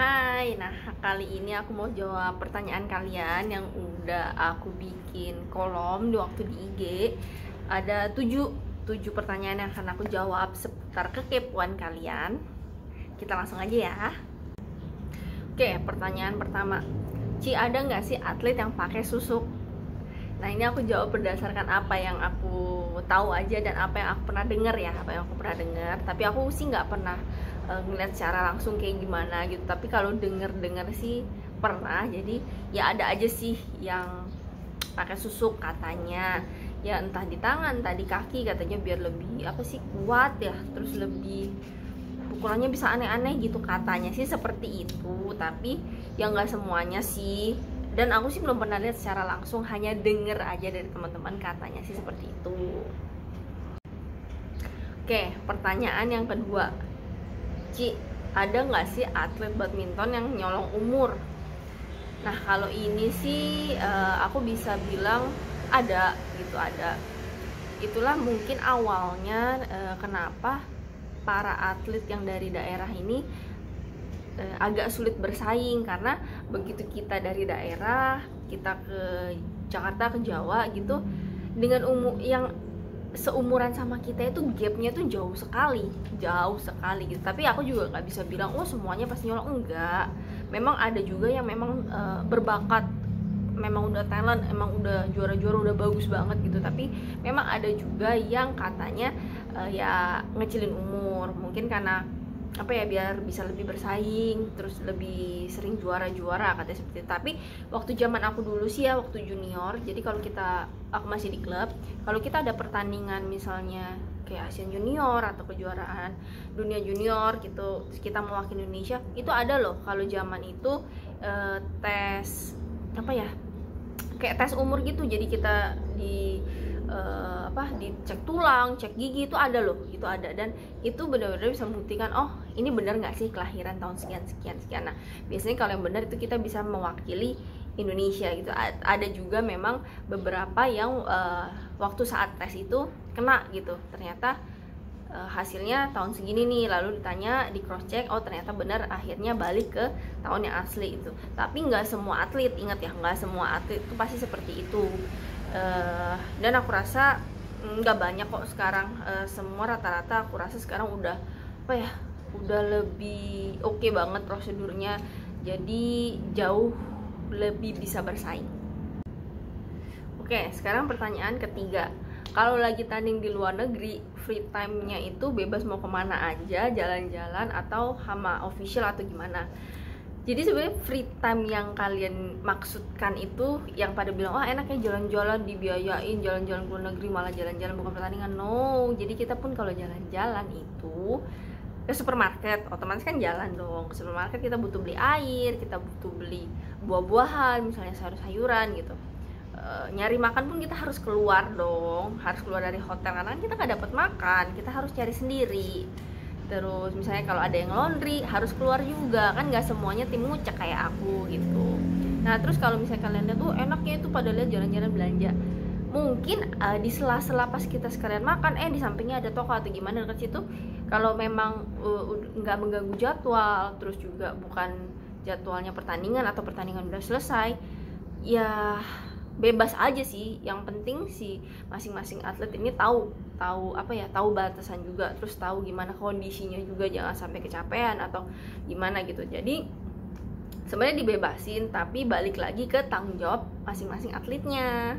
Hai, nah kali ini aku mau jawab pertanyaan kalian yang udah aku bikin kolom di waktu di IG. Ada tujuh pertanyaan yang akan aku jawab seputar kekepuan kalian. Kita langsung aja ya. Oke, pertanyaan pertama. Ci, ada nggak sih atlet yang pakai susuk? Nah, ini aku jawab berdasarkan apa yang aku tahu aja dan apa yang aku pernah dengar ya, Tapi aku sih nggak pernah ngeliat secara langsung kayak gimana gitu. Tapi kalau denger sih pernah. Jadi ya ada aja sih yang pakai susuk katanya. Ya entah di tangan, entah di kaki, katanya biar lebih apa sih kuat ya, terus lebih pukulannya bisa aneh-aneh gitu katanya sih seperti itu. Tapi ya nggak semuanya sih, dan aku sih belum pernah lihat secara langsung, hanya denger aja dari teman-teman katanya sih seperti itu. Oke, pertanyaan yang kedua. Ci, ada nggak sih atlet badminton yang nyolong umur? Nah, kalau ini sih aku bisa bilang ada gitu, ada. Itulah mungkin awalnya kenapa para atlet yang dari daerah ini agak sulit bersaing, karena begitu kita dari daerah, kita ke Jakarta, ke Jawa gitu, dengan umur yang seumuran sama kita itu gapnya tuh jauh sekali gitu. Tapi aku juga nggak bisa bilang oh semuanya pasti nyolong, enggak. Memang ada juga yang memang berbakat, memang udah talent, emang udah juara-juara, udah bagus banget gitu. Tapi memang ada juga yang katanya ya ngecilin umur, mungkin karena apa ya, biar bisa lebih bersaing, terus lebih sering juara-juara katanya seperti itu. Tapi waktu zaman aku dulu sih ya, waktu junior, jadi kalau aku masih di klub, kalau kita ada pertandingan misalnya kayak Asian Junior atau kejuaraan dunia junior gitu, kita mewakili Indonesia, itu ada loh kalau zaman itu tes apa ya, kayak tes umur gitu. Jadi kita dicek tulang, cek gigi, itu ada loh, itu ada. Dan itu benar-benar bisa membuktikan oh ini benar nggak sih kelahiran tahun sekian. Nah, biasanya kalau yang benar itu kita bisa mewakili Indonesia gitu. Ada juga memang beberapa yang waktu saat tes itu kena gitu, ternyata hasilnya tahun segini nih, lalu ditanya, di cross check, oh ternyata benar, akhirnya balik ke tahun yang asli itu. Tapi nggak semua atlet, ingat ya, nggak semua atlet itu pasti seperti itu. Dan aku rasa nggak banyak kok sekarang, semua rata-rata aku rasa sekarang udah apa ya, udah lebih oke banget prosedurnya, jadi jauh lebih bisa bersaing. Oke, sekarang pertanyaan ketiga. Kalau lagi tanding di luar negeri, free time-nya itu bebas mau kemana aja, jalan-jalan atau sama official atau gimana? Jadi sebenarnya free time yang kalian maksudkan itu yang pada bilang oh enaknya jalan-jalan, dibiayain jalan-jalan ke luar negeri, malah jalan-jalan bukan pertandingan. No, jadi kita pun kalau jalan-jalan itu ke supermarket, otomatis kan jalan dong. Ke supermarket kita butuh beli air, kita butuh beli buah-buahan, misalnya sayur-sayuran gitu. Nyari makan pun kita harus keluar dong, harus keluar dari hotel karena kita nggak dapat makan, kita harus cari sendiri. Terus misalnya kalau ada yang laundry harus keluar juga, kan nggak semuanya tim ngucek kayak aku gitu. Nah terus kalau misalnya kalian lihat tuh enaknya itu pada lihat jalan-jalan belanja, mungkin di sela-sela pas kita sekalian makan di sampingnya ada toko atau gimana dekat situ. Kalau memang nggak mengganggu jadwal, terus juga bukan jadwalnya pertandingan atau pertandingan udah selesai, ya bebas aja sih. Yang penting si masing-masing atlet ini tahu apa ya, tahu batasan juga, terus tahu gimana kondisinya juga, jangan sampai kecapean atau gimana gitu. Jadi sebenarnya dibebasin, tapi balik lagi ke tanggung jawab masing-masing atletnya.